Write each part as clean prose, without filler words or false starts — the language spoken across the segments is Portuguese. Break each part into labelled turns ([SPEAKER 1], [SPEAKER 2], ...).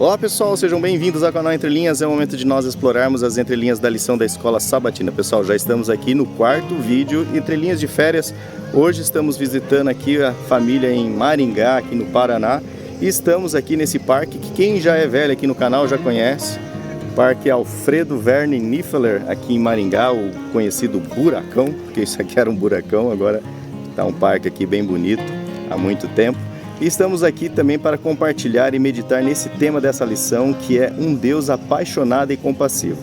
[SPEAKER 1] Olá pessoal, sejam bem-vindos ao canal Entre Linhas. É o momento de nós explorarmos as entrelinhas da lição da Escola Sabatina. Pessoal, já estamos aqui no quarto vídeo Entre Linhas de Férias. Hoje estamos visitando aqui a família em Maringá, aqui no Paraná. E estamos aqui nesse parque que quem já é velho aqui no canal já conhece. Parque Alfredo Verne Niffeler, aqui em Maringá, o conhecido Buracão, porque isso aqui era um buracão, agora está um parque aqui bem bonito há muito tempo. E estamos aqui também para compartilhar e meditar nesse tema dessa lição, que é um Deus apaixonado e compassivo.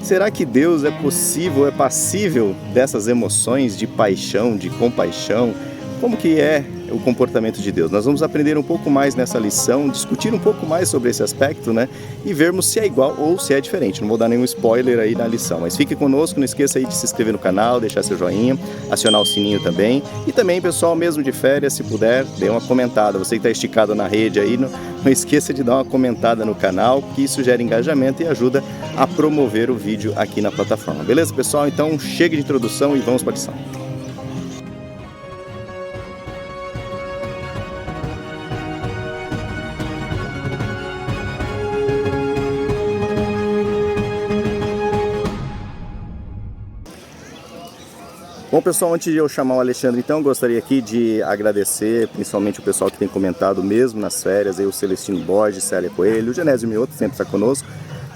[SPEAKER 1] Será que Deus é possível, é passível dessas emoções de paixão, de compaixão? Como que é o comportamento de Deus? Nós vamos aprender um pouco mais nessa lição, discutir um pouco mais sobre esse aspecto, né? E vermos se é igual ou se é diferente. Não vou dar nenhum spoiler aí na lição, mas fique conosco, não esqueça aí de se inscrever no canal, deixar seu joinha, acionar o sininho também. E também, pessoal, mesmo de férias, se puder, dê uma comentada. Você que está esticado na rede aí, não esqueça de dar uma comentada no canal, que isso gera engajamento e ajuda a promover o vídeo aqui na plataforma. Beleza, pessoal? Então, chega de introdução e vamos para a lição. Bom pessoal, antes de eu chamar o Alexandre, então, gostaria aqui de agradecer principalmente o pessoal que tem comentado mesmo nas férias, aí o Celestino Borges, Célia Coelho, o Genésio Mioto sempre está conosco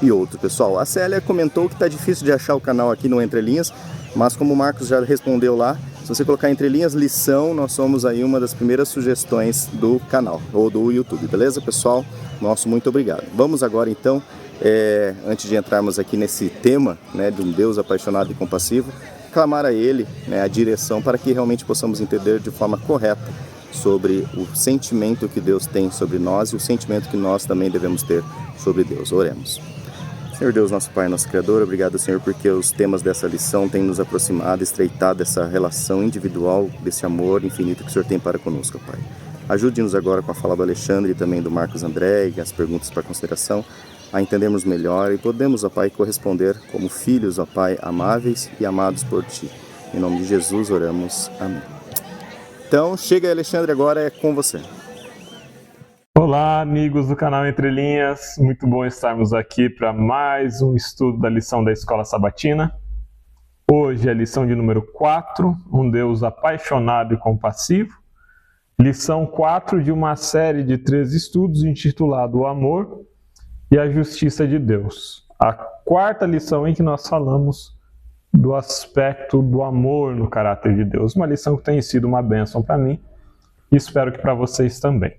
[SPEAKER 1] e outro pessoal. A Célia comentou que está difícil de achar o canal aqui no Entre Linhas, mas como o Marcos já respondeu lá, se você colocar Entre Linhas lição, nós somos aí uma das primeiras sugestões do canal, ou do YouTube, beleza pessoal? Nosso muito obrigado. Vamos agora então, antes de entrarmos aqui nesse tema, né, de um Deus apaixonado e compassivo, clamar a Ele, né, a direção para que realmente possamos entender de forma correta sobre o sentimento que Deus tem sobre nós e o sentimento que nós também devemos ter sobre Deus. Oremos. Senhor Deus, nosso Pai, nosso Criador, obrigado, Senhor, porque os temas dessa lição têm nos aproximado, estreitado essa relação individual, desse amor infinito que o Senhor tem para conosco, Pai. Ajude-nos agora com a fala do Alexandre e também do Marcos André e as perguntas para consideração, a entendermos melhor e podemos, ó Pai, corresponder como filhos, ó Pai, amáveis e amados por Ti. Em nome de Jesus oramos. Amém. Então, chega aí, Alexandre, agora é com você.
[SPEAKER 2] Olá, amigos do canal Entre Linhas. Muito bom estarmos aqui para mais um estudo da lição da Escola Sabatina. Hoje é a lição de número 4, um Deus apaixonado e compassivo. Lição 4 de uma série de 3 estudos intitulado O Amor e a Justiça de Deus. A quarta lição em que nós falamos do aspecto do amor no caráter de Deus. Uma lição que tem sido uma bênção para mim e espero que para vocês também.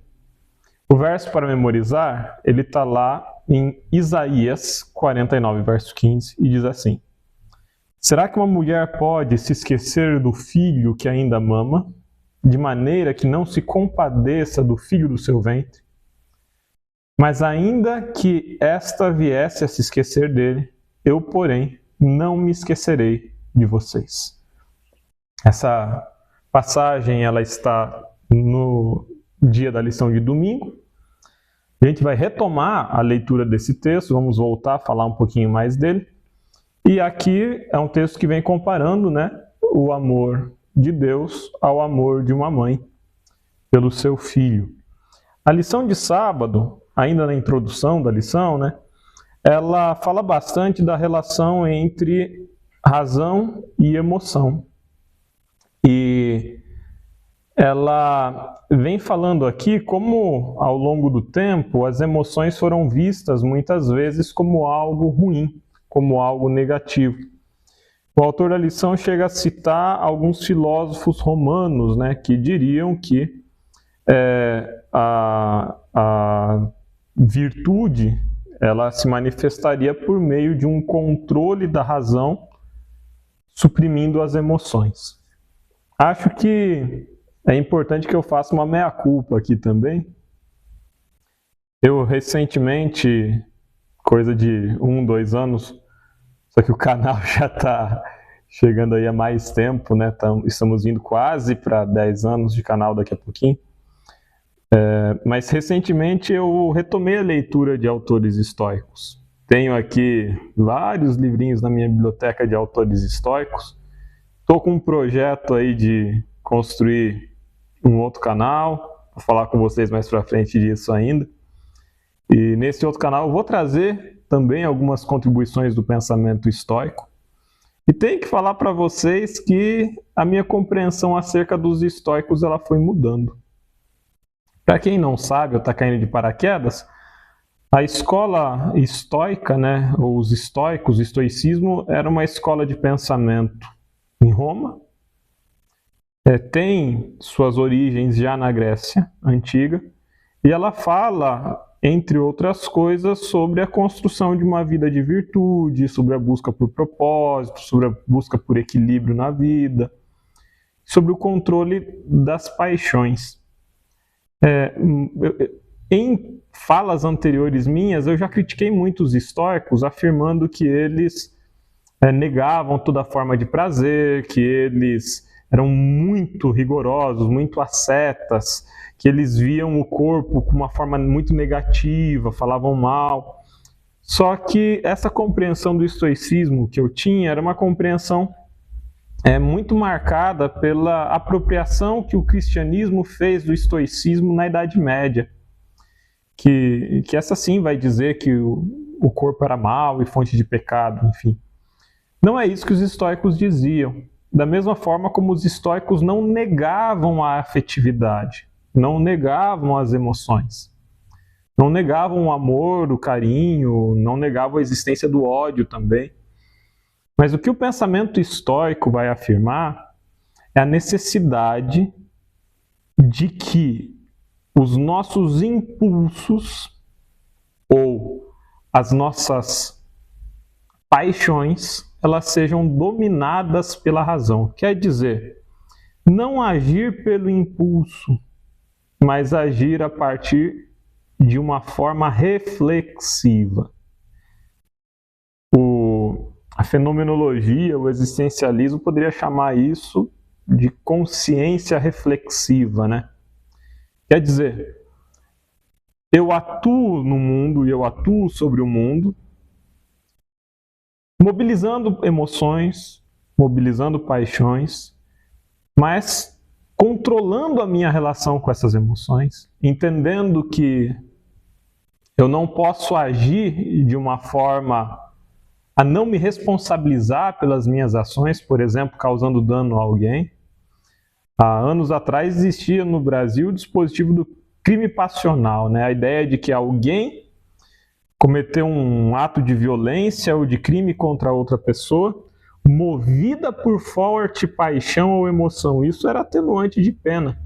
[SPEAKER 2] O verso para memorizar, ele está lá em Isaías 49, verso 15, e diz assim: Será que uma mulher pode se esquecer do filho que ainda mama, de maneira que não se compadeça do filho do seu ventre? Mas ainda que esta viesse a se esquecer dele, eu, porém, não me esquecerei de vocês. Essa passagem ela está no dia da lição de domingo. A gente vai retomar a leitura desse texto, vamos voltar a falar um pouquinho mais dele. E aqui é um texto que vem comparando, né, o amor de Deus ao amor de uma mãe pelo seu filho. A lição de sábado, ainda na introdução da lição, né, ela fala bastante da relação entre razão e emoção. E ela vem falando aqui como, ao longo do tempo, as emoções foram vistas muitas vezes como algo ruim, como algo negativo. O autor da lição chega a citar alguns filósofos romanos, né, que diriam que a virtude ela se manifestaria por meio de um controle da razão, suprimindo as emoções. Acho que é importante que eu faça uma meia-culpa aqui também. Eu recentemente, coisa de 1, 2 anos, só que o canal já está chegando aí há mais tempo, né? Estamos indo quase para 10 anos de canal daqui a pouquinho. Mas recentemente eu retomei a leitura de autores estoicos. Tenho aqui vários livrinhos na minha biblioteca de autores estoicos. Estou com um projeto aí de construir um outro canal, vou falar com vocês mais para frente disso ainda. E nesse outro canal eu vou trazer também algumas contribuições do pensamento estoico. E tenho que falar para vocês que a minha compreensão acerca dos estoicos ela foi mudando. Para quem não sabe ou está caindo de paraquedas, a escola estoica, né, ou os estoicos, o estoicismo, era uma escola de pensamento em Roma. Tem suas origens já na Grécia Antiga. E ela fala, entre outras coisas, sobre a construção de uma vida de virtude, sobre a busca por propósito, sobre a busca por equilíbrio na vida, sobre o controle das paixões. Em falas anteriores minhas, eu já critiquei muito os estoicos, afirmando que eles negavam toda forma de prazer, que eles eram muito rigorosos, muito ascetas, que eles viam o corpo com uma forma muito negativa, falavam mal. Só que essa compreensão do estoicismo que eu tinha era uma compreensão muito marcada pela apropriação que o cristianismo fez do estoicismo na Idade Média. Que essa sim vai dizer que o corpo era mau e fonte de pecado, enfim. Não é isso que os estoicos diziam. Da mesma forma como os estoicos não negavam a afetividade, não negavam as emoções, não negavam o amor, o carinho, não negavam a existência do ódio também. Mas o que o pensamento estoico vai afirmar é a necessidade de que os nossos impulsos ou as nossas paixões, elas sejam dominadas pela razão. Quer dizer, não agir pelo impulso, mas agir a partir de uma forma reflexiva. A fenomenologia, o existencialismo, poderia chamar isso de consciência reflexiva, né? Quer dizer, eu atuo no mundo e eu atuo sobre o mundo, mobilizando emoções, mobilizando paixões, mas controlando a minha relação com essas emoções, entendendo que eu não posso agir de uma forma a não me responsabilizar pelas minhas ações, por exemplo, causando dano a alguém. Há anos atrás existia no Brasil o dispositivo do crime passional, né? A ideia de que alguém cometeu um ato de violência ou de crime contra outra pessoa, movida por forte paixão ou emoção. Isso era atenuante de pena.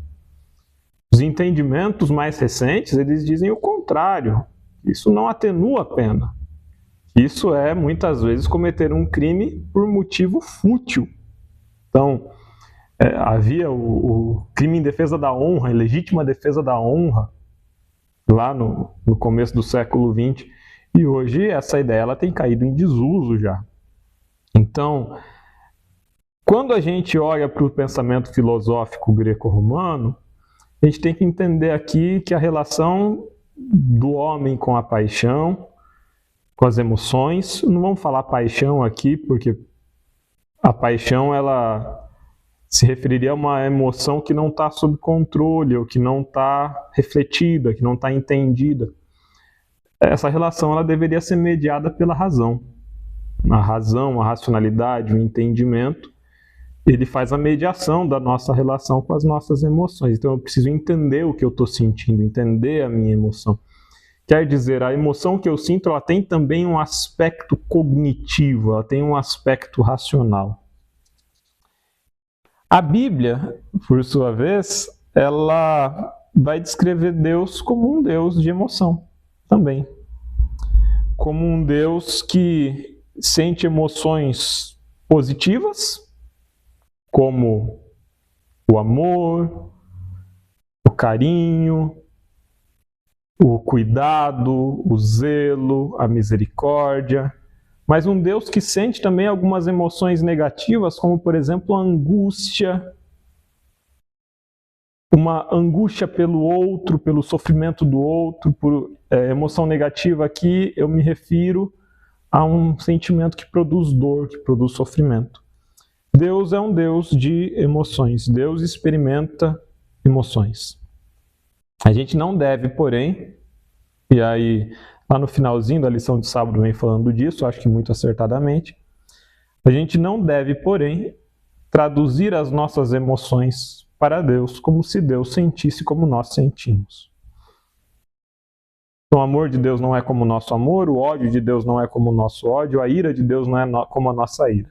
[SPEAKER 2] Os entendimentos mais recentes, eles dizem o contrário. Isso não atenua a pena. Isso é, muitas vezes, cometer um crime por motivo fútil. Então, havia o crime em defesa da honra, a legítima defesa da honra, lá no começo do século XX, e hoje essa ideia ela tem caído em desuso já. Então, quando a gente olha para o pensamento filosófico greco-romano, a gente tem que entender aqui que a relação do homem com a paixão, com as emoções, não vamos falar paixão aqui, porque a paixão ela se referiria a uma emoção que não está sob controle, ou que não está refletida, que não está entendida. Essa relação ela deveria ser mediada pela razão. A razão, a racionalidade, o entendimento, ele faz a mediação da nossa relação com as nossas emoções. Então eu preciso entender o que eu estou sentindo, entender a minha emoção. Quer dizer, a emoção que eu sinto, ela tem também um aspecto cognitivo, ela tem um aspecto racional. A Bíblia, por sua vez, ela vai descrever Deus como um Deus de emoção também. Como um Deus que sente emoções positivas, como o amor, o carinho, o cuidado, o zelo, a misericórdia, mas um Deus que sente também algumas emoções negativas, como por exemplo a angústia, uma angústia pelo outro, pelo sofrimento do outro. Por emoção negativa aqui eu me refiro a um sentimento que produz dor, que produz sofrimento. Deus é um Deus de emoções, Deus experimenta emoções. A gente não deve, porém, E aí, lá no finalzinho da lição de sábado vem falando disso, acho que muito acertadamente. A gente não deve, porém, traduzir as nossas emoções para Deus como se Deus sentisse como nós sentimos. O amor de Deus não é como o nosso amor, o ódio de Deus não é como o nosso ódio, a ira de Deus não é como a nossa ira.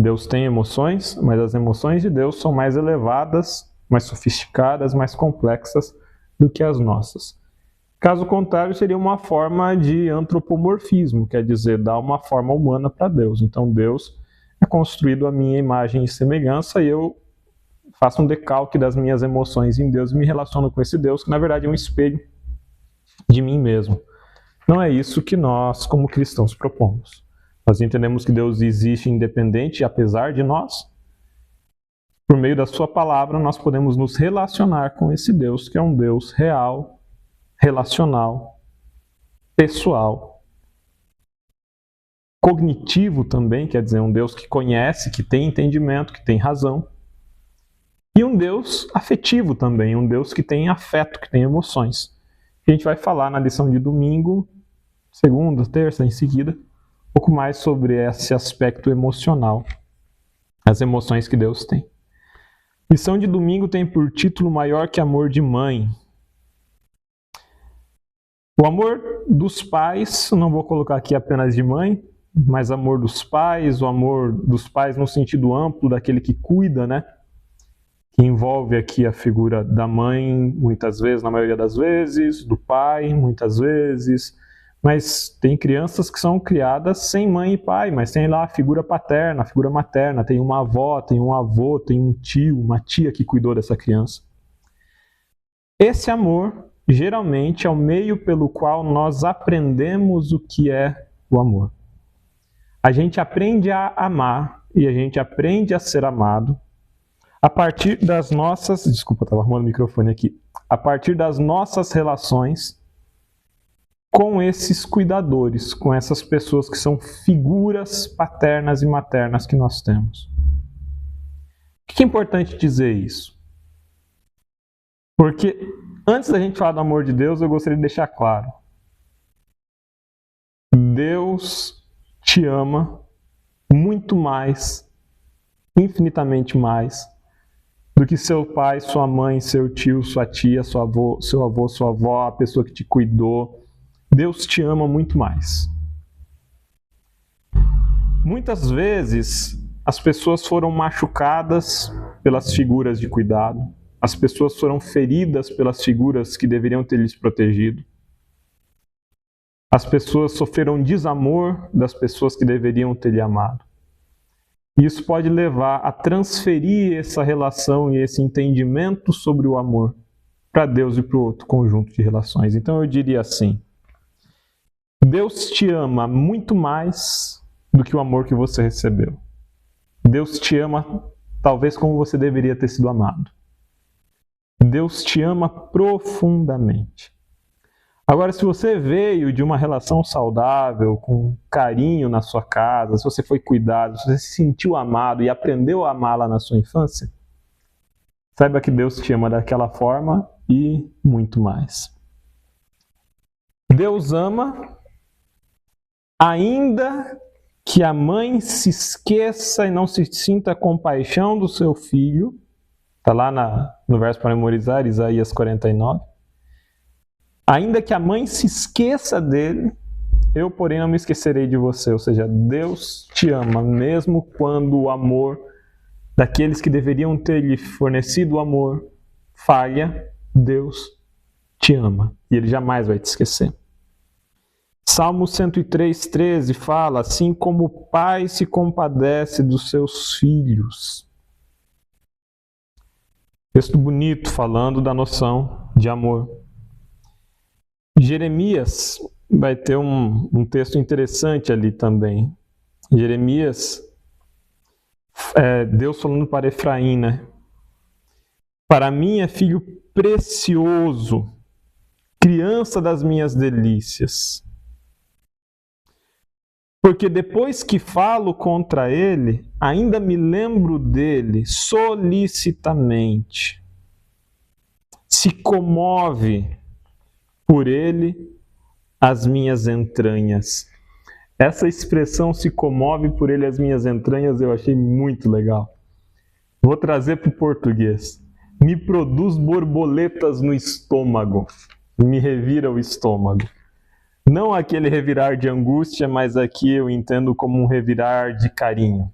[SPEAKER 2] Deus tem emoções, mas as emoções de Deus são mais elevadas, mais sofisticadas, mais complexas do que as nossas. Caso contrário, seria uma forma de antropomorfismo, quer dizer, dar uma forma humana para Deus. Então Deus é construído à minha imagem e semelhança e eu faço um decalque das minhas emoções em Deus e me relaciono com esse Deus, que na verdade é um espelho de mim mesmo. Não é isso que nós, como cristãos, propomos. Nós entendemos que Deus existe independente, apesar de nós. Por meio da sua palavra, nós podemos nos relacionar com esse Deus, que é um Deus real, relacional, pessoal, cognitivo também, quer dizer, um Deus que conhece, que tem entendimento, que tem razão. E um Deus afetivo também, um Deus que tem afeto, que tem emoções. A gente vai falar na lição de domingo, segunda, terça, em seguida, um pouco mais sobre esse aspecto emocional, as emoções que Deus tem. Lição de domingo tem por título Maior que Amor de Mãe. O amor dos pais, não vou colocar aqui apenas de mãe, mas amor dos pais, o amor dos pais no sentido amplo, daquele que cuida, né? Que envolve aqui a figura da mãe, muitas vezes, na maioria das vezes, do pai, muitas vezes, mas tem crianças que são criadas sem mãe e pai, mas tem lá a figura paterna, a figura materna, tem uma avó, tem um avô, tem um tio, uma tia que cuidou dessa criança. Esse amor, geralmente, é o meio pelo qual nós aprendemos o que é o amor. A gente aprende a amar e a gente aprende a ser amado a partir das nossas... Desculpa, estava arrumando o microfone aqui. A partir das nossas relações com esses cuidadores, com essas pessoas que são figuras paternas e maternas que nós temos. Por que é importante dizer isso? Porque antes da gente falar do amor de Deus, eu gostaria de deixar claro. Deus te ama muito mais, infinitamente mais, do que seu pai, sua mãe, seu tio, sua tia, seu avô, sua avó, a pessoa que te cuidou. Deus te ama muito mais. Muitas vezes, as pessoas foram machucadas pelas figuras de cuidado. As pessoas foram feridas pelas figuras que deveriam ter lhes protegido. As pessoas sofreram desamor das pessoas que deveriam ter lhe amado. E isso pode levar a transferir essa relação e esse entendimento sobre o amor para Deus e para o outro conjunto de relações. Então eu diria assim, Deus te ama muito mais do que o amor que você recebeu. Deus te ama talvez como você deveria ter sido amado. Deus te ama profundamente. Agora, se você veio de uma relação saudável, com carinho na sua casa, se você foi cuidado, se você se sentiu amado e aprendeu a amá-la na sua infância, saiba que Deus te ama daquela forma e muito mais. Deus ama ainda que a mãe se esqueça e não se sinta compaixão do seu filho. Está lá no verso para memorizar, Isaías 49. Ainda que a mãe se esqueça dele, eu, porém, não me esquecerei de você. Ou seja, Deus te ama, mesmo quando o amor daqueles que deveriam ter lhe fornecido o amor falha, Deus te ama. E Ele jamais vai te esquecer. Salmo 103:13 fala, assim como o pai se compadece dos seus filhos. Texto bonito falando da noção de amor. Jeremias vai ter um texto interessante ali também. Jeremias, Deus falando para Efraim, né? Para mim é filho precioso, criança das minhas delícias. Porque depois que falo contra ele, ainda me lembro dele solicitamente. Se comove por ele as minhas entranhas. Essa expressão, se comove por ele as minhas entranhas, eu achei muito legal. Vou trazer para o português. Me produz borboletas no estômago. Me revira o estômago. Não aquele revirar de angústia, mas aqui eu entendo como um revirar de carinho.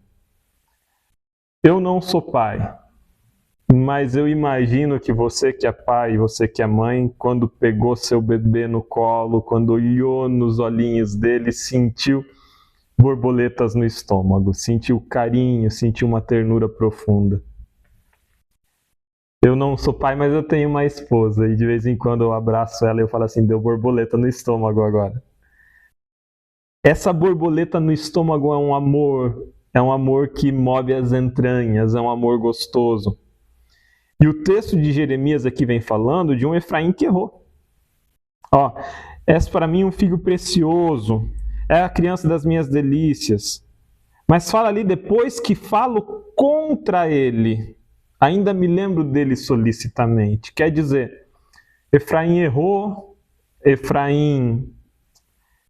[SPEAKER 2] Eu não sou pai, mas eu imagino que você que é pai, você que é mãe, quando pegou seu bebê no colo, quando olhou nos olhinhos dele, sentiu borboletas no estômago, sentiu carinho, sentiu uma ternura profunda. Eu não sou pai, mas eu tenho uma esposa e de vez em quando eu abraço ela e eu falo assim, deu borboleta no estômago agora. Essa borboleta no estômago é um amor que move as entranhas, é um amor gostoso. E o texto de Jeremias aqui vem falando de um Efraim que errou. Ó, és para mim um filho precioso, é a criança das minhas delícias. Mas fala ali, depois que falo contra ele, ainda me lembro dele solicitamente. Quer dizer, Efraim errou, Efraim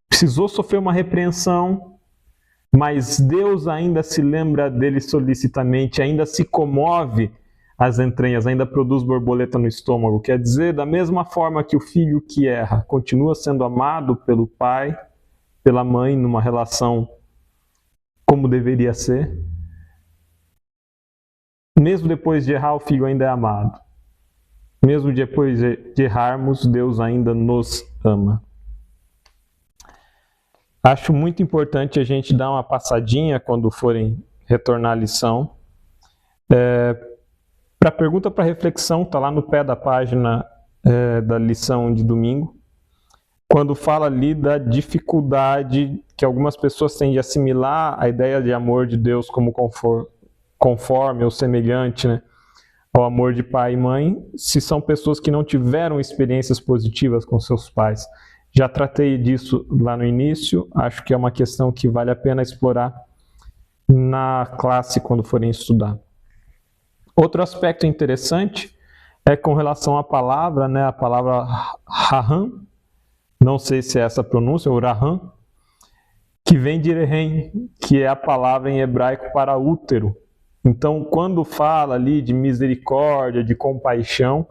[SPEAKER 2] precisou sofrer uma repreensão, mas Deus ainda se lembra dele solicitamente, ainda se comove as entranhas, ainda produz borboleta no estômago. Quer dizer, da mesma forma que o filho que erra continua sendo amado pelo pai, pela mãe, numa relação como deveria ser, mesmo depois de errar, o filho ainda é amado. Mesmo depois de errarmos, Deus ainda nos ama. Acho muito importante a gente dar uma passadinha quando forem retornar à lição. Para a pergunta para reflexão, está lá no pé da página da lição de domingo, quando fala ali da dificuldade que algumas pessoas têm de assimilar a ideia de amor de Deus como conforme ou semelhante, né, ao amor de pai e mãe, se são pessoas que não tiveram experiências positivas com seus pais. Já tratei disso lá no início, acho que é uma questão que vale a pena explorar na classe quando forem estudar. Outro aspecto interessante é com relação à palavra, né, a palavra raham, não sei se é essa a pronúncia, ou raham, que vem de rehem, que é a palavra em hebraico para útero. Então, quando fala ali de misericórdia, de compaixão,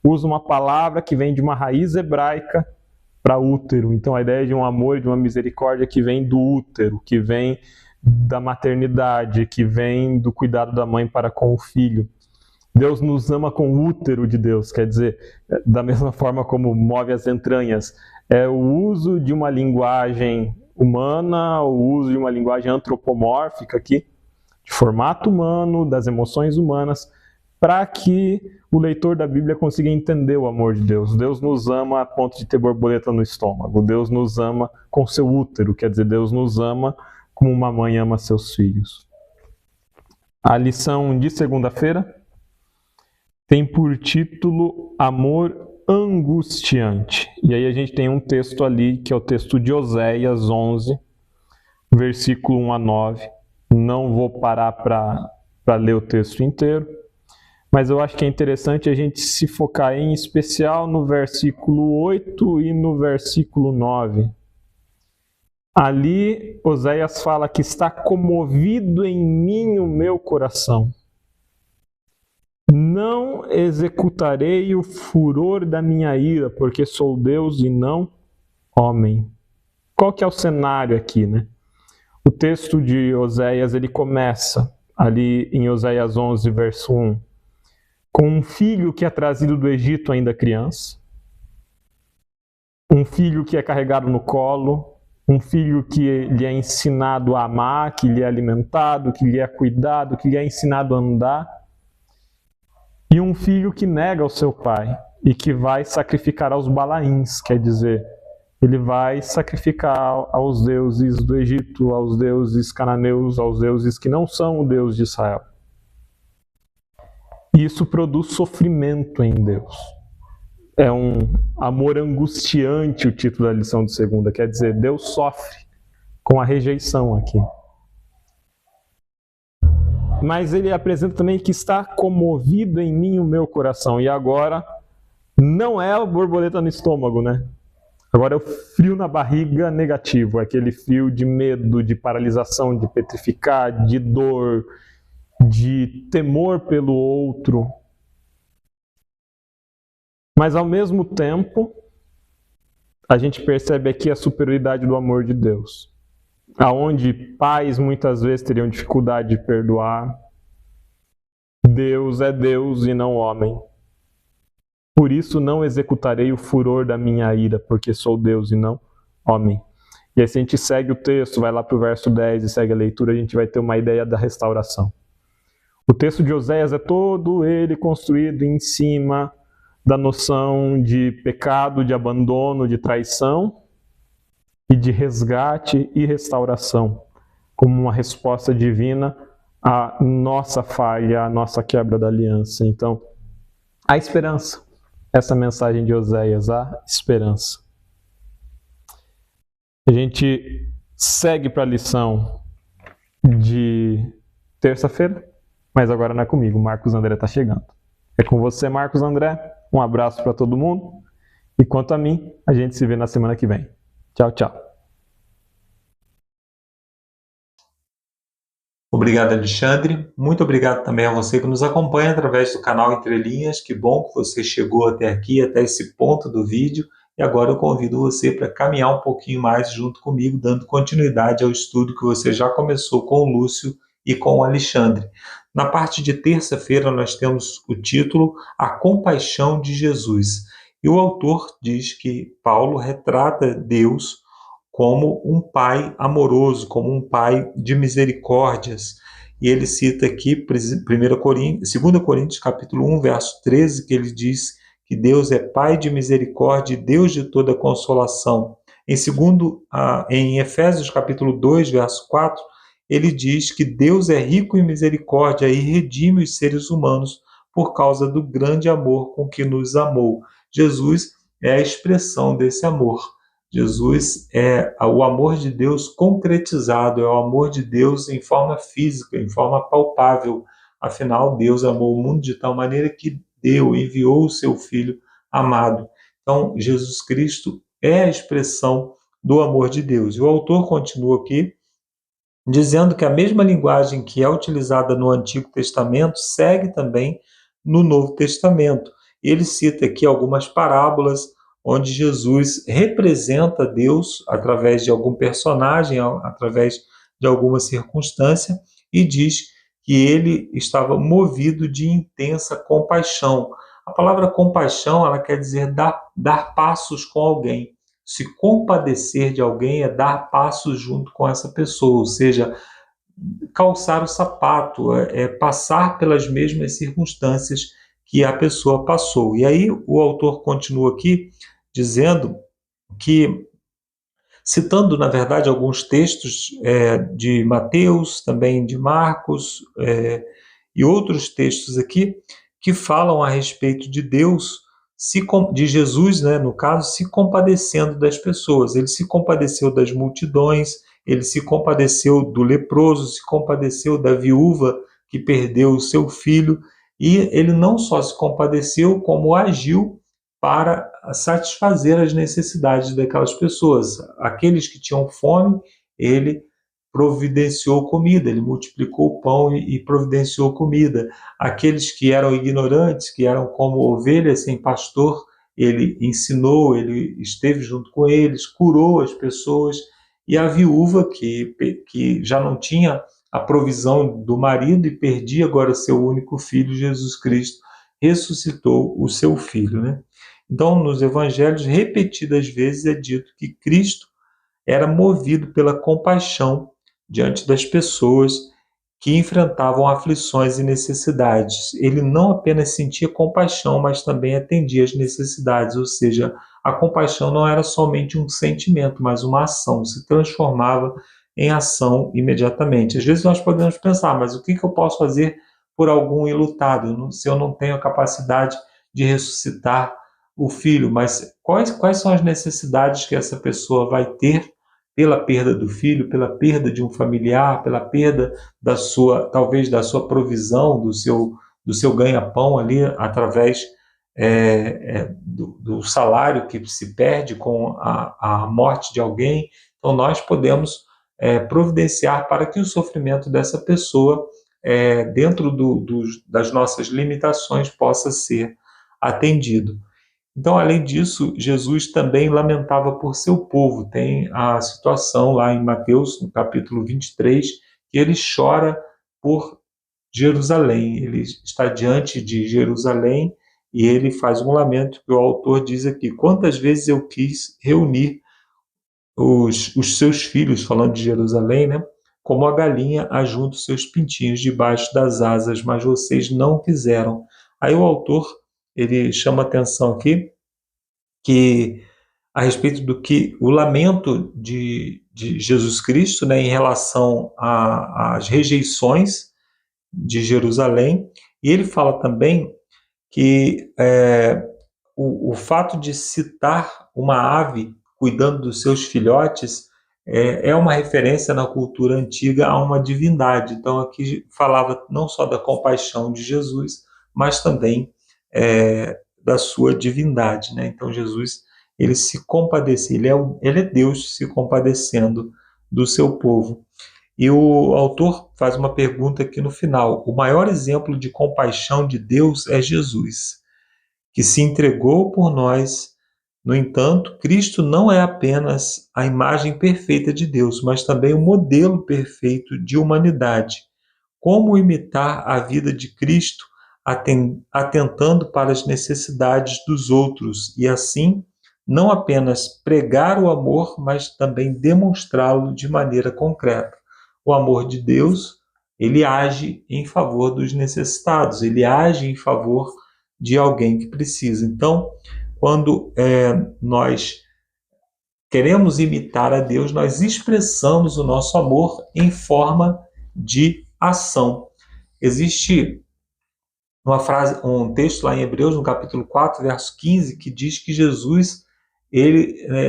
[SPEAKER 2] usa uma palavra que vem de uma raiz hebraica para útero. Então, a ideia de um amor, de uma misericórdia que vem do útero, que vem da maternidade, que vem do cuidado da mãe para com o filho. Deus nos ama com o útero de Deus, quer dizer, da mesma forma como move as entranhas. É o uso de uma linguagem humana, o uso de uma linguagem antropomórfica aqui, de formato humano, das emoções humanas, para que o leitor da Bíblia consiga entender o amor de Deus. Deus nos ama a ponto de ter borboleta no estômago. Deus nos ama com seu útero, quer dizer, Deus nos ama como uma mãe ama seus filhos. A lição de segunda-feira tem por título Amor Angustiante. E aí a gente tem um texto ali, que é o texto de Oséias 11, versículo 1 a 9. Não vou parar para ler o texto inteiro, mas eu acho que é interessante a gente se focar em especial no versículo 8 e no versículo 9. Ali, Oséias fala que está comovido em mim o meu coração. Não executarei o furor da minha ira, porque sou Deus e não homem. Qual que é o cenário aqui, né? O texto de Oséias, ele começa ali em Oséias 11, verso 1, com um filho que é trazido do Egito ainda criança, um filho que é carregado no colo, um filho que lhe é ensinado a amar, que lhe é alimentado, que lhe é cuidado, que lhe é ensinado a andar, e um filho que nega o seu pai e que vai sacrificar aos Balaíns, quer dizer, ele vai sacrificar aos deuses do Egito, aos deuses cananeus, aos deuses que não são o Deus de Israel. E isso produz sofrimento em Deus. É um amor angustiante o título da lição de segunda, quer dizer, Deus sofre com a rejeição aqui. Mas ele apresenta também que está comovido em mim o meu coração. E agora, não é a borboleta no estômago, né? Agora é o frio na barriga negativo, aquele frio de medo, de paralisação, de petrificar, de dor, de temor pelo outro. Mas ao mesmo tempo, a gente percebe aqui a superioridade do amor de Deus. Aonde pais muitas vezes teriam dificuldade de perdoar, Deus é Deus e não homem. Por isso não executarei o furor da minha ira, porque sou Deus e não homem. E aí se a gente segue o texto, vai lá para o verso 10 e segue a leitura, a gente vai ter uma ideia da restauração. O texto de Oséias é todo ele construído em cima da noção de pecado, de abandono, de traição e de resgate e restauração, como uma resposta divina à nossa falha, à nossa quebra da aliança. Então, a esperança. Essa mensagem de Oséias, a esperança. A gente segue para a lição de terça-feira, mas agora não é comigo, o Marcos André está chegando. É com você, Marcos André. Um abraço para todo mundo. E quanto a mim, a gente se vê na semana que vem. Tchau, tchau.
[SPEAKER 3] Obrigado, Alexandre. Muito obrigado também a você que nos acompanha através do canal Entre Linhas. Que bom que você chegou até aqui, até esse ponto do vídeo. E agora eu convido você para caminhar um pouquinho mais junto comigo, dando continuidade ao estudo que você já começou com o Lúcio e com o Alexandre. Na parte de terça-feira nós temos o título A Compaixão de Jesus. E o autor diz que Paulo retrata Deus como um pai amoroso, como um pai de misericórdias. E ele cita aqui 2 Coríntios, capítulo 1, verso 13, que ele diz que Deus é pai de misericórdia e Deus de toda consolação. Em Efésios, capítulo 2, verso 4, ele diz que Deus é rico em misericórdia e redime os seres humanos por causa do grande amor com que nos amou. Jesus é a expressão desse amor. Jesus é o amor de Deus concretizado, é o amor de Deus em forma física, em forma palpável. Afinal, Deus amou o mundo de tal maneira que enviou o seu Filho amado. Então, Jesus Cristo é a expressão do amor de Deus. E o autor continua aqui, dizendo que a mesma linguagem que é utilizada no Antigo Testamento segue também no Novo Testamento. Ele cita aqui algumas parábolas onde Jesus representa Deus através de algum personagem, através de alguma circunstância, e diz que ele estava movido de intensa compaixão. A palavra compaixão, ela quer dizer dar passos com alguém. Se compadecer de alguém é dar passos junto com essa pessoa, ou seja, calçar o sapato, é passar pelas mesmas circunstâncias que a pessoa passou. E aí o autor continua aqui, dizendo que, citando, na verdade, alguns textos de Mateus, também de Marcos, e outros textos aqui, que falam a respeito de Deus, de Jesus, né, no caso, se compadecendo das pessoas. Ele se compadeceu das multidões, ele se compadeceu do leproso, se compadeceu da viúva que perdeu o seu filho, e ele não só se compadeceu, como agiu para satisfazer as necessidades daquelas pessoas. Aqueles que tinham fome, ele providenciou comida, ele multiplicou o pão e providenciou comida. Aqueles que eram ignorantes, que eram como ovelhas sem pastor, ele ensinou, ele esteve junto com eles, curou as pessoas. E a viúva, que já não tinha a provisão do marido e perdia agora seu único filho, Jesus Cristo, ressuscitou o seu filho, né? Então, nos evangelhos, repetidas vezes é dito que Cristo era movido pela compaixão diante das pessoas que enfrentavam aflições e necessidades. Ele não apenas sentia compaixão, mas também atendia às necessidades, ou seja, a compaixão não era somente um sentimento, mas uma ação, se transformava em ação imediatamente. Às vezes nós podemos pensar, mas o que eu posso fazer por algum enlutado, se eu não tenho a capacidade de ressuscitar o filho? Mas quais são as necessidades que essa pessoa vai ter pela perda do filho, pela perda de um familiar, pela perda talvez da sua provisão, do seu ganha-pão ali através do salário que se perde com a morte de alguém. Então, nós podemos providenciar para que o sofrimento dessa pessoa, dentro das nossas limitações, possa ser atendido. Então, além disso, Jesus também lamentava por seu povo. Tem a situação lá em Mateus, no capítulo 23, que ele chora por Jerusalém. Ele está diante de Jerusalém e ele faz um lamento que o autor diz aqui: quantas vezes eu quis reunir os seus filhos, falando de Jerusalém, né? Como a galinha ajunta os seus pintinhos debaixo das asas, mas vocês não quiseram. Aí o autor, ele chama atenção aqui que a respeito do que o lamento de Jesus Cristo, né, em relação às rejeições de Jerusalém, e ele fala também que o fato de citar uma ave cuidando dos seus filhotes é uma referência na cultura antiga a uma divindade. Então aqui falava não só da compaixão de Jesus, mas também da sua divindade, né? Então Jesus, ele se compadecia, ele é Deus se compadecendo do seu povo. E o autor faz uma pergunta aqui no final: o maior exemplo de compaixão de Deus é Jesus, que se entregou por nós. No entanto, Cristo não é apenas a imagem perfeita de Deus, mas também o modelo perfeito de humanidade. Como imitar a vida de Cristo, atentando para as necessidades dos outros e assim não apenas pregar o amor, mas também demonstrá-lo de maneira concreta. O amor de Deus, ele age em favor dos necessitados, ele age em favor de alguém que precisa. Então, quando nós queremos imitar a Deus, nós expressamos o nosso amor em forma de ação. Existe um texto lá em Hebreus, no capítulo 4, verso 15, que diz que Jesus,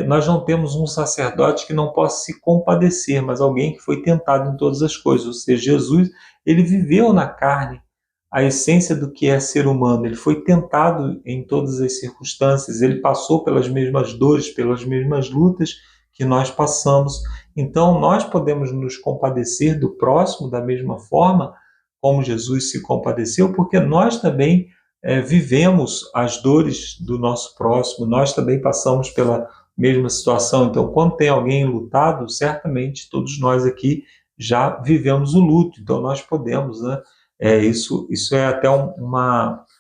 [SPEAKER 3] nós não temos um sacerdote que não possa se compadecer, mas alguém que foi tentado em todas as coisas. Ou seja, Jesus, ele viveu na carne a essência do que é ser humano. Ele foi tentado em todas as circunstâncias, ele passou pelas mesmas dores, pelas mesmas lutas que nós passamos. Então, nós podemos nos compadecer do próximo da mesma forma como Jesus se compadeceu, porque nós também vivemos as dores do nosso próximo, nós também passamos pela mesma situação. Então, quando tem alguém enlutado, certamente todos nós aqui já vivemos o luto, então nós podemos, né? Isso é até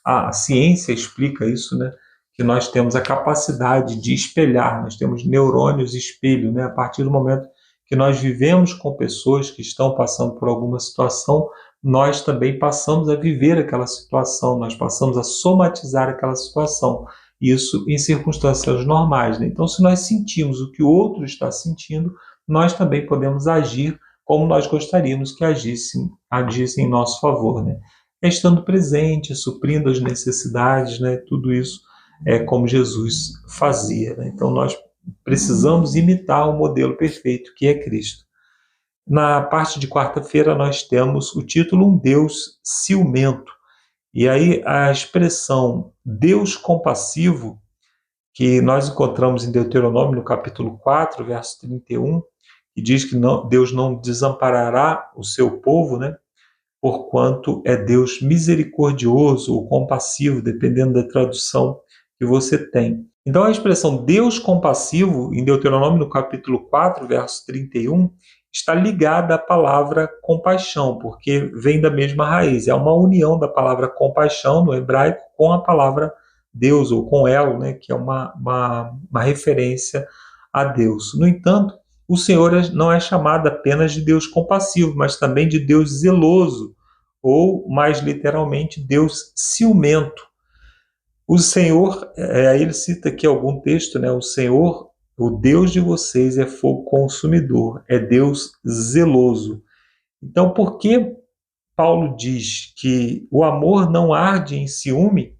[SPEAKER 3] a ciência explica isso, né? Que nós temos a capacidade de espelhar, nós temos neurônios espelho, né? A partir do momento que nós vivemos com pessoas que estão passando por alguma situação, nós também passamos a viver aquela situação, nós passamos a somatizar aquela situação, isso em circunstâncias normais, né? Então, se nós sentimos o que o outro está sentindo, nós também podemos agir como nós gostaríamos que agissem em nosso favor, né? Estando presente, suprindo as necessidades, né? Tudo isso é como Jesus fazia, né? Então nós precisamos imitar o modelo perfeito que é Cristo. Na parte de quarta-feira nós temos o título Um Deus Ciumento. E aí a expressão Deus compassivo, que nós encontramos em Deuteronômio no capítulo 4, verso 31, e diz que Deus não desamparará o seu povo, né? Porquanto é Deus misericordioso ou compassivo, dependendo da tradução que você tem. Então a expressão Deus compassivo, em Deuteronômio no capítulo 4, verso 31, está ligada à palavra compaixão, porque vem da mesma raiz. É uma união da palavra compaixão no hebraico com a palavra Deus, ou com elo, né? Que é uma referência a Deus. No entanto, o Senhor não é chamado apenas de Deus compassivo, mas também de Deus zeloso, ou, mais literalmente, Deus ciumento. O Senhor, aí ele cita aqui algum texto, né? O Senhor, o Deus de vocês, é fogo consumidor, é Deus zeloso. Então, por que Paulo diz que o amor não arde em ciúme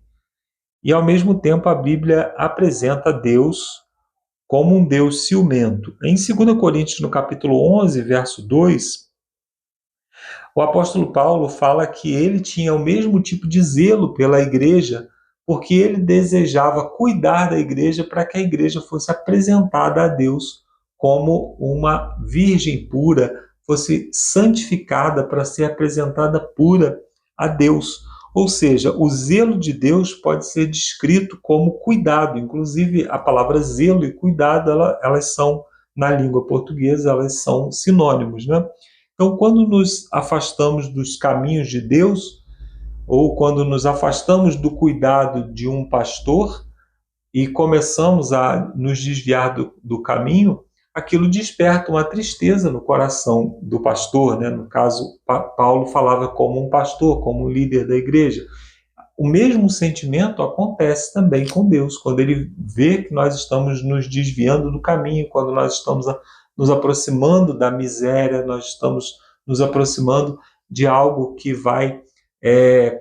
[SPEAKER 3] e, ao mesmo tempo, a Bíblia apresenta Deus como um Deus ciumento? Em 2 Coríntios, no capítulo 11, verso 2, o apóstolo Paulo fala que ele tinha o mesmo tipo de zelo pela igreja porque ele desejava cuidar da igreja para que a igreja fosse apresentada a Deus como uma virgem pura, fosse santificada para ser apresentada pura a Deus. Ou seja, o zelo de Deus pode ser descrito como cuidado. Inclusive, a palavra zelo e cuidado, elas são, na língua portuguesa, elas são sinônimos, né? Então, quando nos afastamos dos caminhos de Deus, ou quando nos afastamos do cuidado de um pastor e começamos a nos desviar do caminho, aquilo desperta uma tristeza no coração do pastor, né? No caso, Paulo falava como um pastor, como um líder da igreja. O mesmo sentimento acontece também com Deus, quando ele vê que nós estamos nos desviando do caminho, quando nós estamos nos aproximando da miséria, nós estamos nos aproximando de algo que vai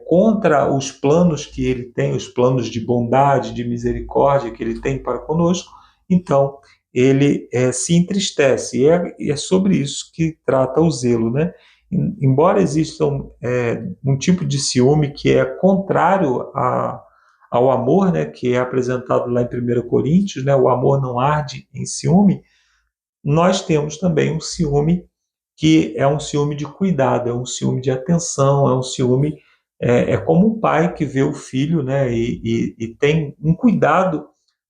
[SPEAKER 3] contra os planos que ele tem, os planos de bondade, de misericórdia que ele tem para conosco. Então, ele se entristece, e é sobre isso que trata o zelo, né? Embora exista um tipo de ciúme que é contrário ao amor, né, que é apresentado lá em 1 Coríntios, né, o amor não arde em ciúme, nós temos também um ciúme que é um ciúme de cuidado, é um ciúme de atenção, é um ciúme, como um pai que vê o filho, né, e tem um cuidado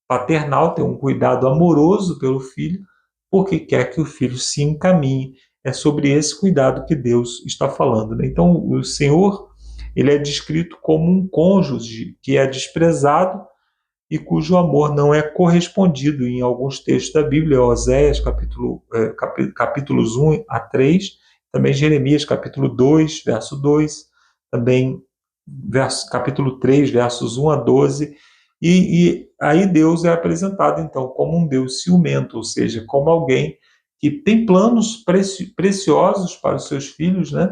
[SPEAKER 3] paternal, tem um cuidado amoroso pelo filho, porque quer que o filho se encaminhe. É sobre esse cuidado que Deus está falando, né? Então, o Senhor, ele é descrito como um cônjuge que é desprezado e cujo amor não é correspondido em alguns textos da Bíblia, Oséias, capítulos 1 a 3, também Jeremias, capítulo 2, verso 2, também capítulo 3, versos 1 a 12, e aí Deus é apresentado, então, como um Deus ciumento, ou seja, como alguém que tem planos preciosos para os seus filhos, né?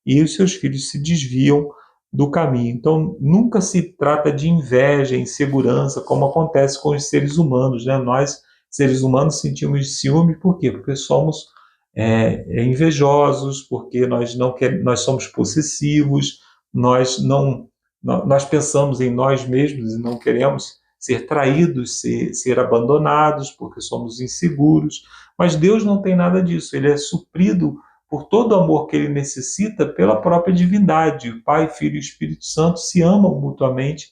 [SPEAKER 3] E os seus filhos se desviam do caminho. Então, nunca se trata de inveja, insegurança, como acontece com os seres humanos, né? Nós, seres humanos, sentimos ciúme, por quê? Porque somos invejosos, porque nós somos possessivos, nós pensamos em nós mesmos e não queremos ser traídos, ser abandonados, porque somos inseguros. Mas Deus não tem nada disso, ele é suprido por todo o amor que ele necessita pela própria divindade. O Pai, Filho e Espírito Santo se amam mutuamente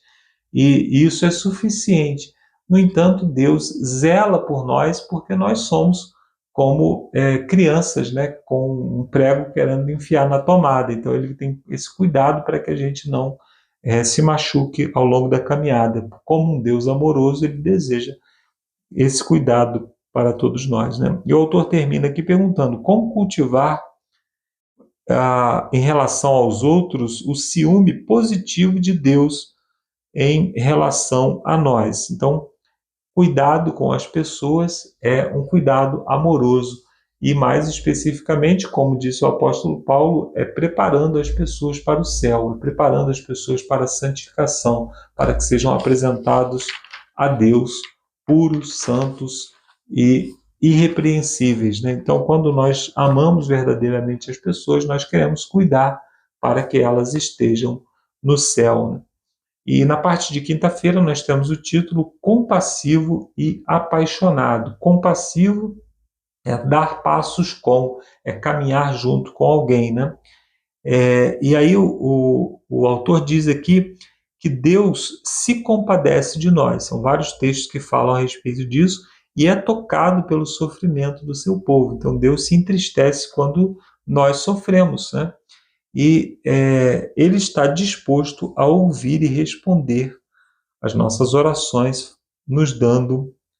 [SPEAKER 3] e isso é suficiente. No entanto, Deus zela por nós porque nós somos como crianças, né, com um prego querendo enfiar na tomada. Então ele tem esse cuidado para que a gente não se machuque ao longo da caminhada. Como um Deus amoroso, ele deseja esse cuidado para todos nós, né? E o autor termina aqui perguntando como cultivar em relação aos outros o ciúme positivo de Deus em relação a nós. Então, cuidado com as pessoas é um cuidado amoroso e, mais especificamente, como disse o apóstolo Paulo, é preparando as pessoas para o céu, é preparando as pessoas para a santificação, para que sejam apresentados a Deus puros, santos e irrepreensíveis, né? Então, quando nós amamos verdadeiramente as pessoas, nós queremos cuidar para que elas estejam no céu, né? E na parte de quinta-feira nós temos o título Compassivo e Apaixonado. Compassivo é dar passos com, é caminhar junto com alguém, né? E aí o autor diz aqui que Deus se compadece de nós. São vários textos que falam a respeito disso e é tocado pelo sofrimento do seu povo. Então Deus se entristece quando nós sofremos, né? E ele está disposto a ouvir e responder as nossas orações, nos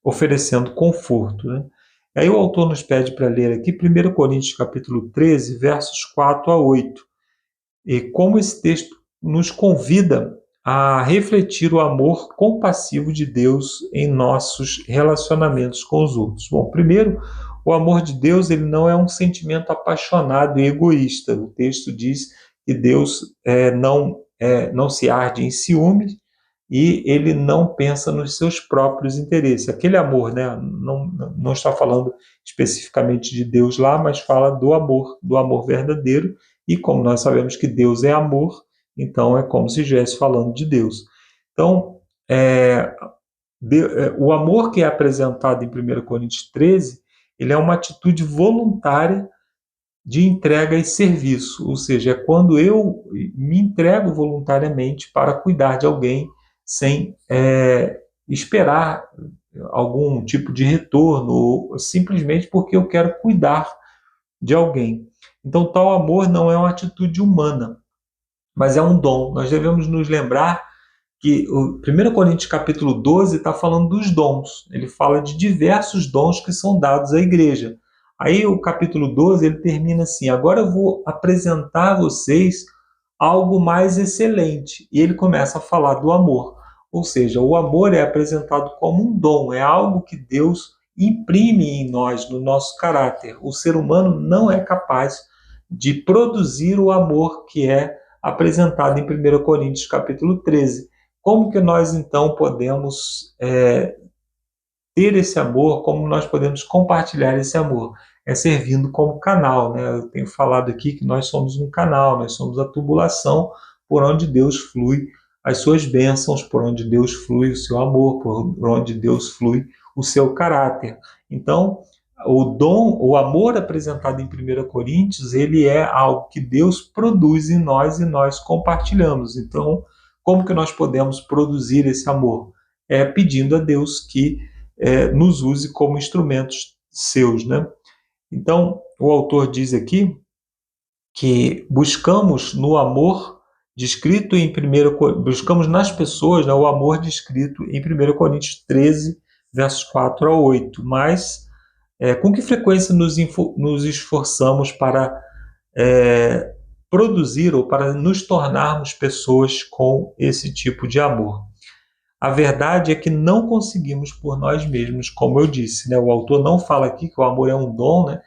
[SPEAKER 3] oferecendo conforto, né? Aí o autor nos pede para ler aqui 1 Coríntios capítulo 13, versos 4 a 8. E como esse texto nos convida a refletir o amor compassivo de Deus em nossos relacionamentos com os outros. Bom, primeiro, o amor de Deus ele não é um sentimento apaixonado e egoísta. O texto diz que Deus não se arde em ciúme e ele não pensa nos seus próprios interesses. Aquele amor, né, não está falando especificamente de Deus lá, mas fala do amor verdadeiro. E como nós sabemos que Deus é amor, então é como se estivesse falando de Deus. Então, o amor que é apresentado em 1 Coríntios 13, ele é uma atitude voluntária de entrega e serviço, ou seja, é quando eu me entrego voluntariamente para cuidar de alguém sem esperar algum tipo de retorno, ou simplesmente porque eu quero cuidar de alguém. Então, tal amor não é uma atitude humana, mas é um dom. Nós devemos nos lembrar que o 1 Coríntios capítulo 12 está falando dos dons. Ele fala de diversos dons que são dados à igreja. Aí o capítulo 12 ele termina assim: agora eu vou apresentar a vocês algo mais excelente. E ele começa a falar do amor. Ou seja, o amor é apresentado como um dom, é algo que Deus imprime em nós, no nosso caráter. O ser humano não é capaz de produzir o amor que é apresentado em 1 Coríntios capítulo 13. Como que nós, então, podemos ter esse amor? Como nós podemos compartilhar esse amor? É servindo como canal, né? Eu tenho falado aqui que nós somos um canal, nós somos a tubulação por onde Deus flui as suas bênçãos, por onde Deus flui o seu amor, por onde Deus flui o seu caráter. Então, o amor apresentado em 1 Coríntios, ele é algo que Deus produz em nós e nós compartilhamos. Então, como que nós podemos produzir esse amor? É pedindo a Deus que nos use como instrumentos seus, né? Então, o autor diz aqui que buscamos no amor descrito em 1 buscamos nas pessoas, né, o amor descrito em 1 Coríntios 13, versos 4 a 8. Mas com que frequência nos esforçamos para produzir ou para nos tornarmos pessoas com esse tipo de amor? A verdade é que não conseguimos por nós mesmos, como eu disse, né? O autor não fala aqui que o amor é um dom, né?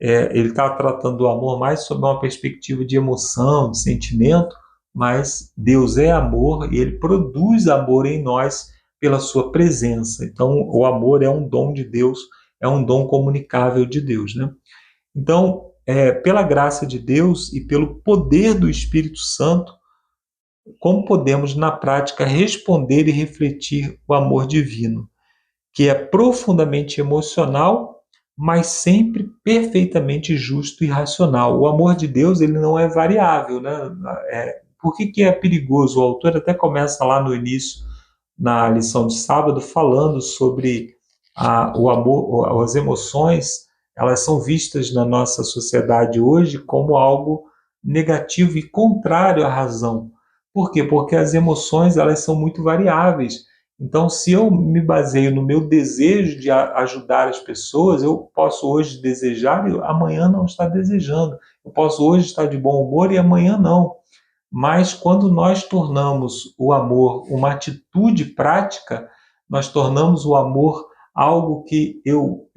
[SPEAKER 3] Ele está tratando do amor mais sob uma perspectiva de emoção, de sentimento, mas Deus é amor e Ele produz amor em nós pela sua presença. Então, o amor é um dom de Deus, é um dom comunicável de Deus, né? Então, pela graça de Deus e pelo poder do Espírito Santo, como podemos, na prática, responder e refletir o amor divino, que é profundamente emocional, mas sempre perfeitamente justo e racional. O amor de Deus, ele não é variável, né? Por que é perigoso? O autor até começa lá no início, na lição de sábado, falando sobre o amor, as emoções. Elas são vistas na nossa sociedade hoje como algo negativo e contrário à razão. Por quê? Porque as emoções, elas são muito variáveis. Então, se eu me baseio no meu desejo de ajudar as pessoas, eu posso hoje desejar e amanhã não estar desejando. Eu posso hoje estar de bom humor e amanhã não. Mas quando nós tornamos o amor uma atitude prática, nós tornamos o amor algo que eu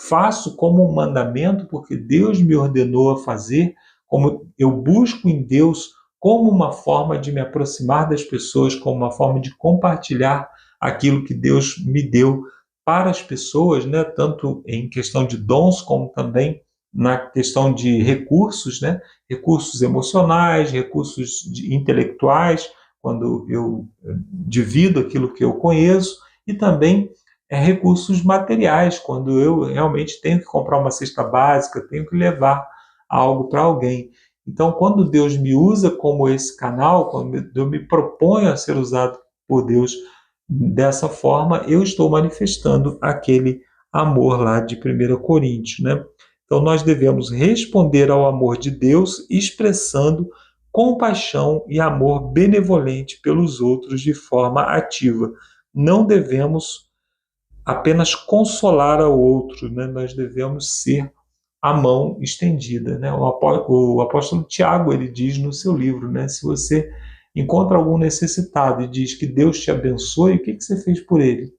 [SPEAKER 3] faço como um mandamento, porque Deus me ordenou a fazer, como eu busco em Deus como uma forma de me aproximar das pessoas, como uma forma de compartilhar aquilo que Deus me deu para as pessoas, né? Tanto em questão de dons, como também na questão de recursos, né? Recursos emocionais, recursos intelectuais, quando eu divido aquilo que eu conheço, e também recursos materiais, quando eu realmente tenho que comprar uma cesta básica, tenho que levar algo para alguém. Então, quando Deus me usa como esse canal, quando eu me proponho a ser usado por Deus dessa forma, eu estou manifestando aquele amor lá de 1 Coríntios, né? Então, nós devemos responder ao amor de Deus expressando compaixão e amor benevolente pelos outros de forma ativa. Não devemos apenas consolar ao outro, né? Nós devemos ser a mão estendida, né? O apóstolo Tiago, ele diz no seu livro, né? Se você encontra algum necessitado e diz que Deus te abençoe, o que você fez por ele?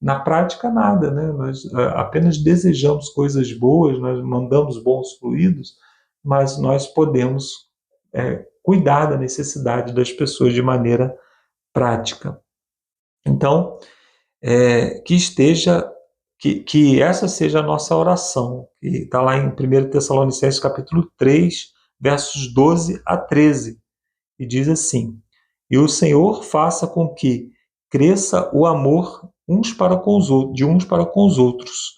[SPEAKER 3] Na prática, nada, né? Nós apenas desejamos coisas boas, nós mandamos bons fluidos, mas nós podemos cuidar da necessidade das pessoas de maneira prática. Então, que essa seja a nossa oração, que está lá em 1 Tessalonicenses capítulo 3, versos 12 a 13, e diz assim: e o Senhor faça com que cresça o amor de uns para com os outros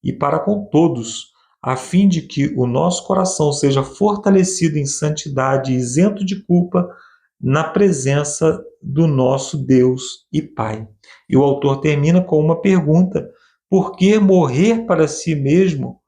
[SPEAKER 3] e para com todos, a fim de que o nosso coração seja fortalecido em santidade e isento de culpa na presença do nosso Deus e Pai. E o autor termina com uma pergunta: por que morrer para si mesmo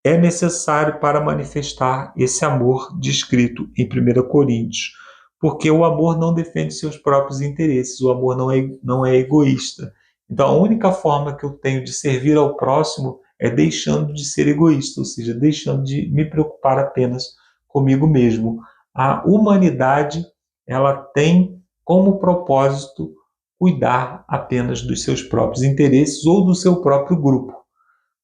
[SPEAKER 3] é necessário para manifestar esse amor descrito em 1 Coríntios? Porque o amor não defende seus próprios interesses, o amor não é egoísta. Então, a única forma que eu tenho de servir ao próximo é deixando de ser egoísta, ou seja, deixando de me preocupar apenas comigo mesmo. A humanidade, ela tem como propósito cuidar apenas dos seus próprios interesses ou do seu próprio grupo.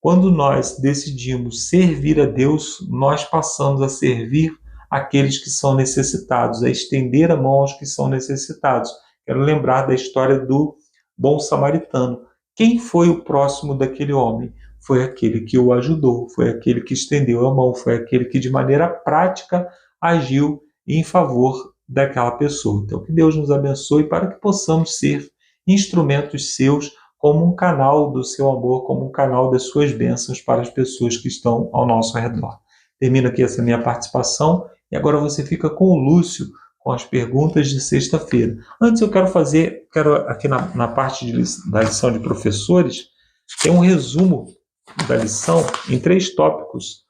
[SPEAKER 3] Quando nós decidimos servir a Deus, nós passamos a servir aqueles que são necessitados, a estender a mão aos que são necessitados. Quero lembrar da história do bom samaritano. Quem foi o próximo daquele homem? Foi aquele que o ajudou, foi aquele que estendeu a mão, foi aquele que de maneira prática agiu em favor daquela pessoa. Então, que Deus nos abençoe para que possamos ser instrumentos seus, como um canal do seu amor, como um canal das suas bênçãos para as pessoas que estão ao nosso redor. Termino aqui essa minha participação e agora você fica com o Lúcio com as perguntas de sexta-feira. Antes eu quero aqui na parte da lição de professores, tem um resumo da lição em 3 tópicos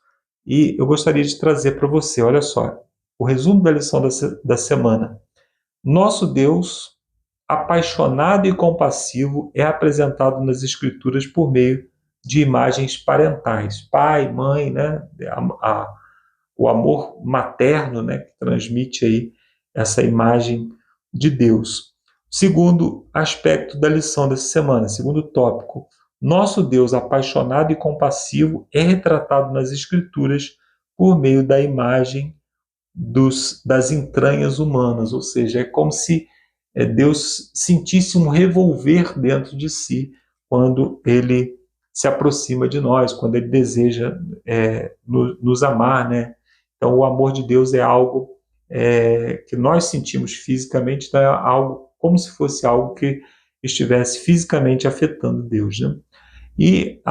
[SPEAKER 3] e eu gostaria de trazer para você. Olha só, o resumo da lição da semana. Nosso Deus apaixonado e compassivo é apresentado nas Escrituras por meio de imagens parentais, pai, mãe, né? O amor materno, né? Que transmite aí essa imagem de Deus. Segundo aspecto da lição dessa semana, segundo tópico, nosso Deus apaixonado e compassivo é retratado nas Escrituras por meio da imagem das entranhas humanas, ou seja, é como se Deus sentisse um revolver dentro de si quando Ele se aproxima de nós, quando Ele deseja nos amar, né? Então, o amor de Deus é algo que nós sentimos fisicamente, então é algo como se fosse algo que estivesse fisicamente afetando Deus, né? E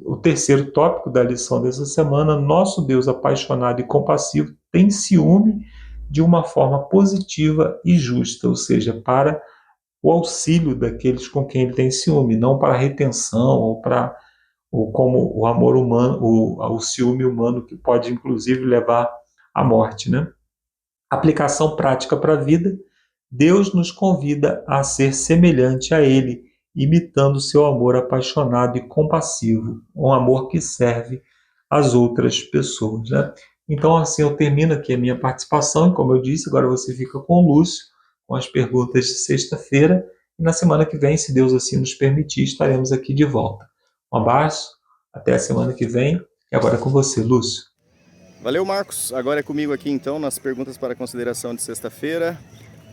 [SPEAKER 3] o terceiro tópico da lição dessa semana, nosso Deus apaixonado e compassivo tem ciúme de uma forma positiva e justa, ou seja, para o auxílio daqueles com quem ele tem ciúme, não para a retenção ou como o amor humano, o ciúme humano que pode inclusive levar à morte, né? Aplicação prática para a vida, Deus nos convida a ser semelhante a Ele, imitando seu amor apaixonado e compassivo, um amor que serve às outras pessoas, né? Então, assim, eu termino aqui a minha participação, e como eu disse, agora você fica com o Lúcio, com as perguntas de sexta-feira, e na semana que vem, se Deus assim nos permitir, estaremos aqui de volta. Um abraço, até a semana que vem, e agora é com você, Lúcio.
[SPEAKER 1] Valeu, Marcos. Agora é comigo aqui, então, nas perguntas para consideração de sexta-feira.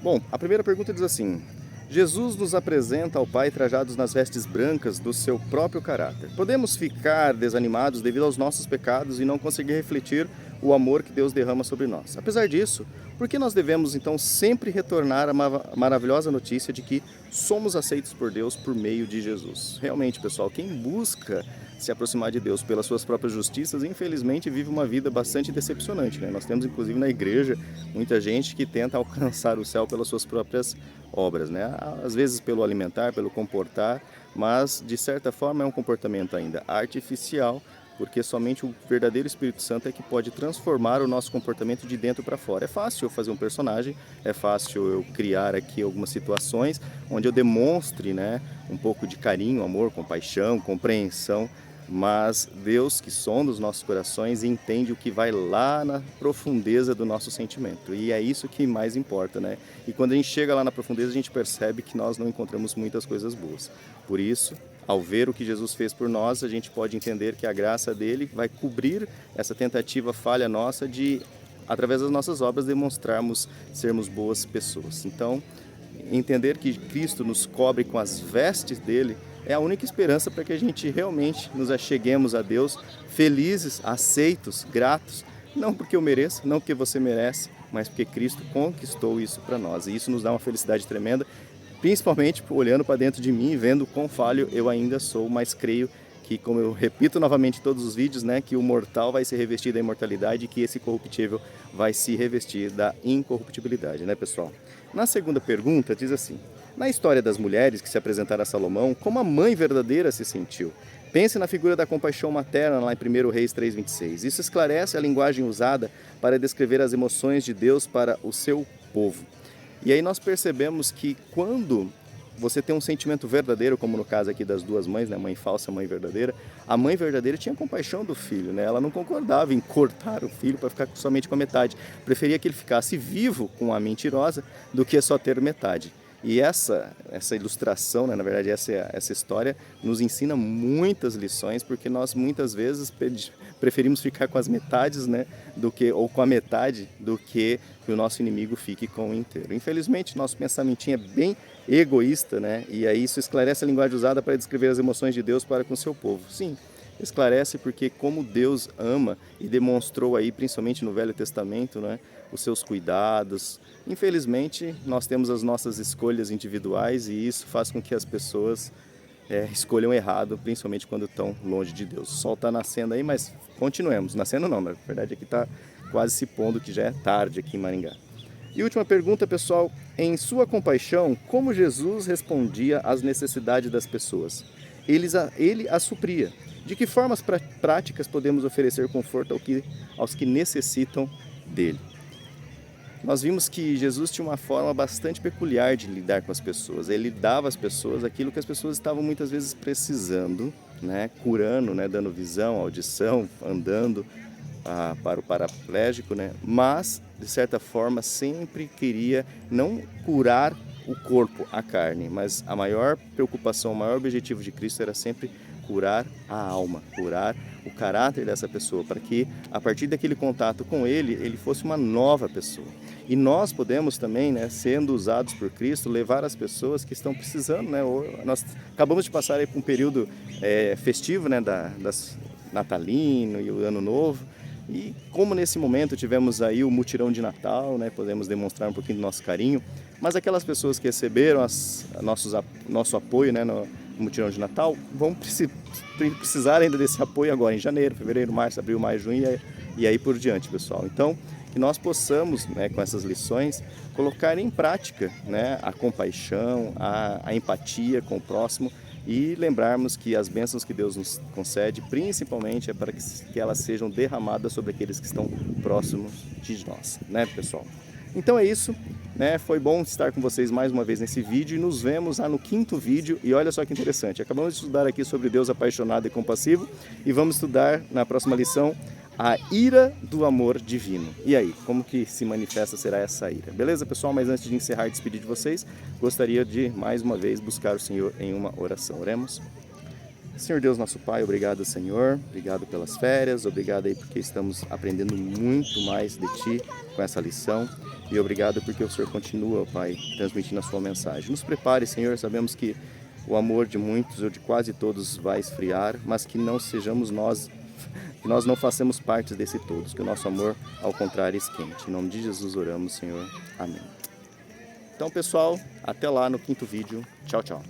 [SPEAKER 1] Bom, a primeira pergunta diz assim: Jesus nos apresenta ao Pai trajados nas vestes brancas do seu próprio caráter. Podemos ficar desanimados devido aos nossos pecados e não conseguir refletir o amor que Deus derrama sobre nós. Apesar disso, por que nós devemos então sempre retornar à maravilhosa notícia de que somos aceitos por Deus por meio de Jesus? Realmente, pessoal, quem busca se aproximar de Deus pelas suas próprias justiças, infelizmente vive uma vida bastante decepcionante, né? Nós temos inclusive na igreja muita gente que tenta alcançar o céu pelas suas próprias obras, né? Às vezes pelo alimentar, pelo comportar, mas de certa forma é um comportamento ainda artificial, porque somente o verdadeiro Espírito Santo é que pode transformar o nosso comportamento de dentro para fora. É fácil eu fazer um personagem, é fácil eu criar aqui algumas situações onde eu demonstre, né, um pouco de carinho, amor, compaixão, compreensão, mas Deus, que sonda os nossos corações, entende o que vai lá na profundeza do nosso sentimento, e é isso que mais importa, né? E quando a gente chega lá na profundeza, a gente percebe que nós não encontramos muitas coisas boas. Por isso, ao ver o que Jesus fez por nós, a gente pode entender que a graça dele vai cobrir essa tentativa falha nossa de, através das nossas obras, demonstrarmos sermos boas pessoas. Então, entender que Cristo nos cobre com as vestes dele é a única esperança para que a gente realmente nos acheguemos a Deus felizes, aceitos, gratos, não porque eu mereço, não porque você merece, mas porque Cristo conquistou isso para nós. E isso nos dá uma felicidade tremenda, principalmente olhando para dentro de mim e vendo quão falho eu ainda sou, mas creio que, como eu repito novamente em todos os vídeos, né, que o mortal vai se revestir da imortalidade e que esse corruptível vai se revestir da incorruptibilidade, né, pessoal? Na segunda pergunta diz assim: na história das mulheres que se apresentaram a Salomão, como a mãe verdadeira se sentiu? Pense na figura da compaixão materna lá em 1 Reis 3,26. Isso esclarece a linguagem usada para descrever as emoções de Deus para o seu povo. E aí nós percebemos que quando você tem um sentimento verdadeiro, como no caso aqui das duas mães, né, mãe falsa, mãe verdadeira, a mãe verdadeira tinha compaixão do filho, né? Ela não concordava em cortar o filho para ficar somente com a metade. Preferia que ele ficasse vivo com a mentirosa do que só ter metade. E essa ilustração, né, na verdade essa história, nos ensina muitas lições, porque nós muitas vezes preferimos ficar com as metades, né, ou com a metade, do que o nosso inimigo fique com o inteiro. Infelizmente, nosso pensamentinho é bem egoísta, né, e aí isso esclarece a linguagem usada para descrever as emoções de Deus para com o seu povo. Sim, esclarece porque como Deus ama e demonstrou aí, principalmente no Velho Testamento, né, os seus cuidados. Infelizmente, nós temos as nossas escolhas individuais e isso faz com que as pessoas escolham errado, principalmente quando estão longe de Deus. O sol está nascendo aí, mas continuemos. Nascendo não, na verdade aqui está quase se pondo, que já é tarde aqui em Maringá. E última pergunta, pessoal: em sua compaixão, como Jesus respondia às necessidades das pessoas? Ele as supria. De que formas práticas podemos oferecer conforto aos que necessitam dele? Nós vimos que Jesus tinha uma forma bastante peculiar de lidar com as pessoas. Ele dava às pessoas aquilo que as pessoas estavam muitas vezes precisando, né? Curando, né? Dando visão, audição, andando para o paraplégico, né? Mas, de certa forma, sempre queria não curar o corpo, a carne, mas a maior preocupação, o maior objetivo de Cristo era sempre curar a alma, curar o caráter dessa pessoa, para que a partir daquele contato com ele fosse uma nova pessoa. E nós podemos também, né, sendo usados por Cristo, levar as pessoas que estão precisando, né? Nós acabamos de passar aí por um período festivo, né, das natalino e o Ano Novo. E como nesse momento tivemos aí o mutirão de Natal, né, podemos demonstrar um pouquinho do nosso carinho, mas aquelas pessoas que receberam nosso apoio, né, no mutirão de Natal, vão precisar ainda desse apoio agora em janeiro, fevereiro, março, abril, maio, junho e aí por diante, pessoal. Então, que nós possamos, né, com essas lições, colocar em prática, né, a compaixão, a empatia com o próximo, e lembrarmos que as bênçãos que Deus nos concede, principalmente, é para que elas sejam derramadas sobre aqueles que estão próximos de nós, né, pessoal? Então é isso, né? Foi bom estar com vocês mais uma vez nesse vídeo e nos vemos lá no 5º vídeo. E olha só que interessante, acabamos de estudar aqui sobre Deus apaixonado e compassivo e vamos estudar na próxima lição a ira do amor divino. E aí, como que se manifesta será essa ira? Beleza, pessoal? Mas antes de encerrar e despedir de vocês, gostaria de, mais uma vez, buscar o Senhor em uma oração. Oremos? Senhor Deus, nosso Pai, obrigado, Senhor. Obrigado pelas férias, obrigado aí porque estamos aprendendo muito mais de Ti com essa lição. E obrigado porque o Senhor continua, Pai, transmitindo a Sua mensagem. Nos prepare, Senhor, sabemos que o amor de muitos ou de quase todos vai esfriar, mas que não sejamos nós, que nós não façamos parte desse todos, que o nosso amor, ao contrário, esquente. Em nome de Jesus oramos, Senhor. Amém. Então, pessoal, até lá no 5º vídeo. Tchau, tchau.